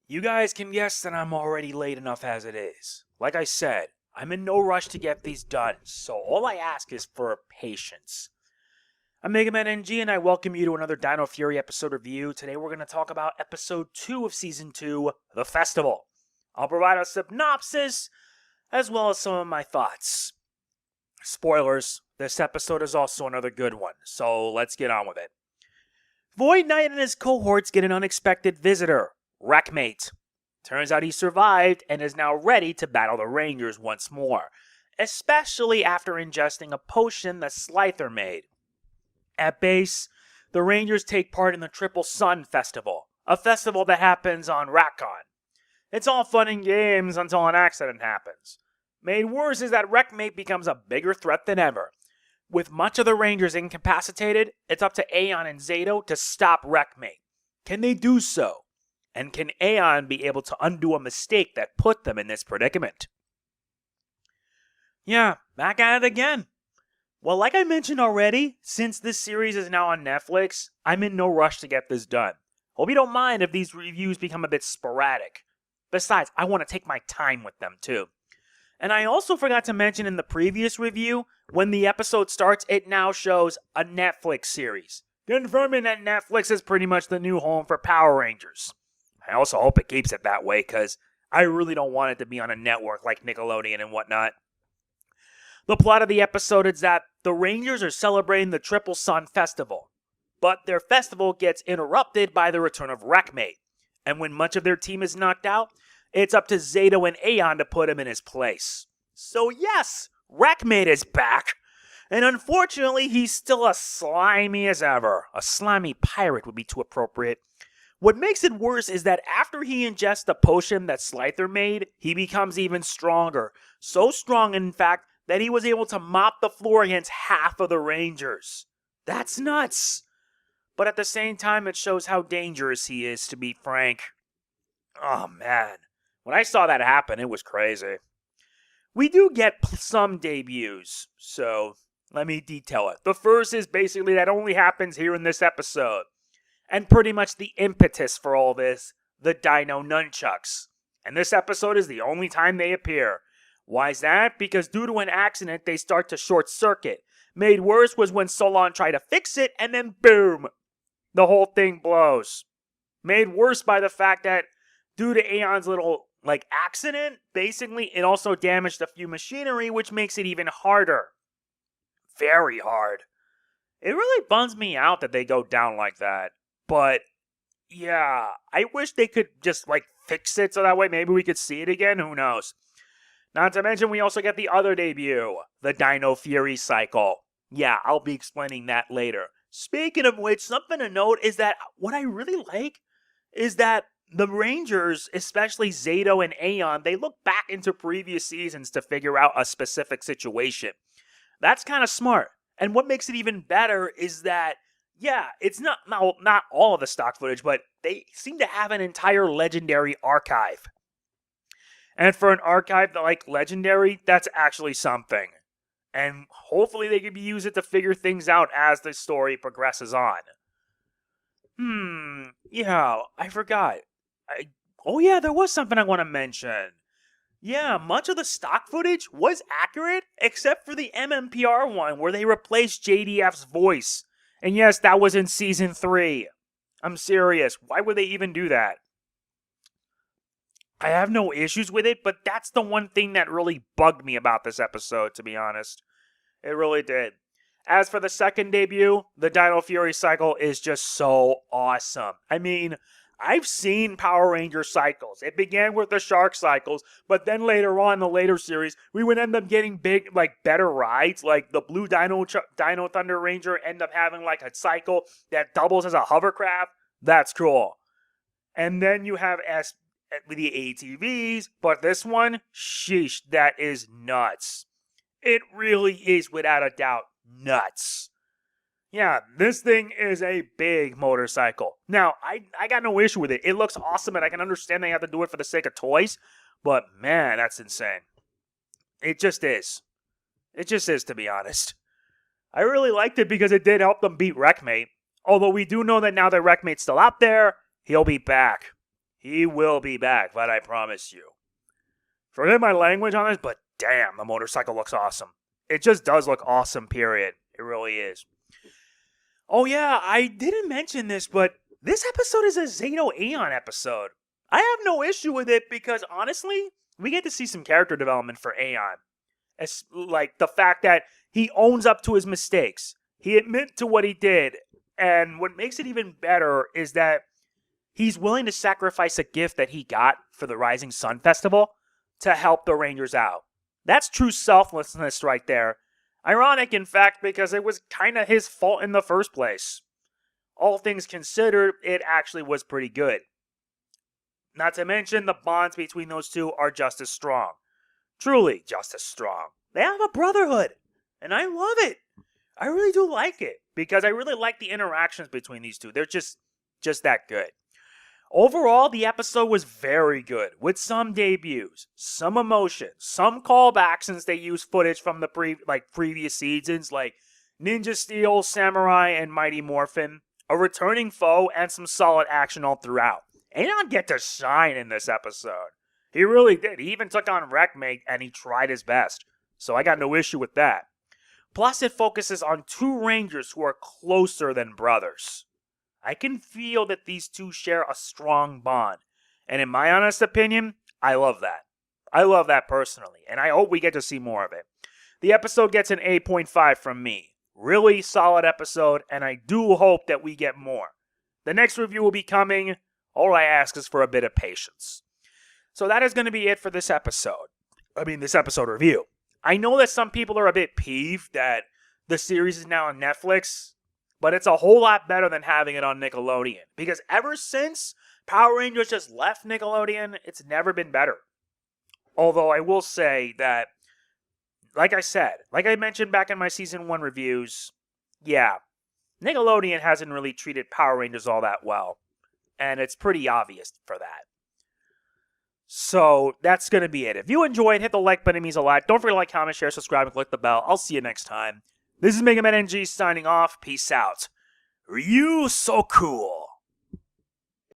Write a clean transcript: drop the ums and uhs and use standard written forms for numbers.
You guys can guess that I'm already late enough as it is. Like I said, I'm in no rush to get these done, so all I ask is for patience. I'm Mega Man NG and I welcome you to another Dino Fury episode review. Today we're going to talk about episode 2 of season 2, The Festival. I'll provide a synopsis as well as some of my thoughts. Spoilers, this episode is also another good one, so let's get on with it. Void Knight and his cohorts get an unexpected visitor, Wreckmate. Turns out he survived and is now ready to battle the Rangers once more, especially after ingesting a potion that Slifer made. At base, the Rangers take part in the Triple Sun Festival, a festival that happens on Rahkon. It's all fun and games until an accident happens. Made worse is that Wreckmate becomes a bigger threat than ever. With much of the Rangers incapacitated, it's up to Aiyon and Zayto to stop Wreckmate. Can they do so? And can Aiyon be able to undo a mistake that put them in this predicament? Yeah, back at it again. Well, like I mentioned already, since this series is now on Netflix, I'm in no rush to get this done. Hope you don't mind if these reviews become a bit sporadic. Besides, I want to take my time with them too. And I also forgot to mention in the previous review, when the episode starts, it now shows a Netflix series, confirming that Netflix is pretty much the new home for Power Rangers. I also hope it keeps it that way, because I really don't want it to be on a network like Nickelodeon and whatnot. The plot of the episode is that the Rangers are celebrating the Triple Sun Festival, but their festival gets interrupted by the return of Wreckmate, and when much of their team is knocked out, it's up to Zayto and Aiyon to put him in his place. So yes, Wreckmate is back, and unfortunately he's still as slimy as ever. A slimy pirate would be too appropriate. What makes it worse is that after he ingests the potion that Slifer made, he becomes even stronger. So strong, in fact, that he was able to mop the floor against half of the Rangers. That's nuts. But at the same time, it shows how dangerous he is, to be frank. Oh man, when I saw that happen, it was crazy. We do get some debuts, so let me detail it. The first is basically that only happens here in this episode. And pretty much the impetus for all this, the Dino Nunchuks. And this episode is the only time they appear. Why is that? Because due to an accident, they start to short circuit. Made worse was when Solon tried to fix it, and then boom! The whole thing blows. Made worse by the fact that due to Aeon's little, accident, basically it also damaged a few machinery, which makes it even harder. Very hard. It really bums me out that they go down like that. But, yeah, I wish they could just, fix it so that way maybe we could see it again. Who knows? Not to mention, we also get the other debut, the Dino Fury cycle. Yeah, I'll be explaining that later. Speaking of which, something to note is that what I really like is that the Rangers, especially Zayto and Aiyon, they look back into previous seasons to figure out a specific situation. That's kind of smart. And what makes it even better is that yeah, it's not all of the stock footage, but they seem to have an entire legendary archive. And for an archive like legendary, that's actually something. And hopefully they can use it to figure things out as the story progresses on. Yeah, I forgot. Oh yeah, there was something I want to mention. Yeah, much of the stock footage was accurate, except for the MMPR one where they replaced JDF's voice. And yes, that was in Season 3. I'm serious. Why would they even do that? I have no issues with it, but that's the one thing that really bugged me about this episode, to be honest. It really did. As for the second debut, the Dino Fury cycle is just so awesome. I mean, I've seen Power Ranger cycles. It began with the Shark cycles, but then later on in the later series, we would end up getting big, better rides. Like the Blue Dino Thunder Ranger end up having a cycle that doubles as a hovercraft. That's cool. And then you have the ATVs, but this one, sheesh, that is nuts. It really is, without a doubt, nuts. Yeah, this thing is a big motorcycle. Now, I got no issue with it. It looks awesome, and I can understand they have to do it for the sake of toys. But, man, that's insane. It just is. It just is, to be honest. I really liked it because it did help them beat Wreckmate. Although we do know that now that Wreckmate's still out there, he'll be back. He will be back, that I promise you. Forget my language on this, but damn, the motorcycle looks awesome. It just does look awesome, period. It really is. Oh yeah, I didn't mention this, but this episode is a Zayto Aiyon episode. I have no issue with it because, honestly, we get to see some character development for Aiyon. It's like the fact that he owns up to his mistakes. He admits to what he did. And what makes it even better is that he's willing to sacrifice a gift that he got for the Rising Sun Festival to help the Rangers out. That's true selflessness right there. Ironic, in fact, because it was kind of his fault in the first place. All things considered, it actually was pretty good. Not to mention, the bonds between those two are just as strong. Truly just as strong. They have a brotherhood, and I love it. I really do like it, because I really like the interactions between these two. They're just that good. Overall, the episode was very good, with some debuts, some emotion, some callbacks since they used footage from the previous seasons, like Ninja Steel, Samurai, and Mighty Morphin, a returning foe, and some solid action all throughout. Aiyon get to shine in this episode. He really did. He even took on Wreckmate, and he tried his best. So I got no issue with that. Plus, it focuses on two Rangers who are closer than brothers. I can feel that these two share a strong bond. And in my honest opinion, I love that. I love that personally, and I hope we get to see more of it. The episode gets an 8.5 from me. Really solid episode, and I do hope that we get more. The next review will be coming. All I ask is for a bit of patience. So that is going to be it for this episode. This episode review. I know that some people are a bit peeved that the series is now on Netflix, but it's a whole lot better than having it on Nickelodeon. Because ever since Power Rangers just left Nickelodeon, it's never been better. Although I will say that, like I mentioned back in my Season 1 reviews, yeah, Nickelodeon hasn't really treated Power Rangers all that well. And it's pretty obvious for that. So, that's going to be it. If you enjoyed, hit the like button, it means a lot. Don't forget to like, comment, share, subscribe, and click the bell. I'll see you next time. This is Mega Man NG signing off. Peace out. Ryu so cool.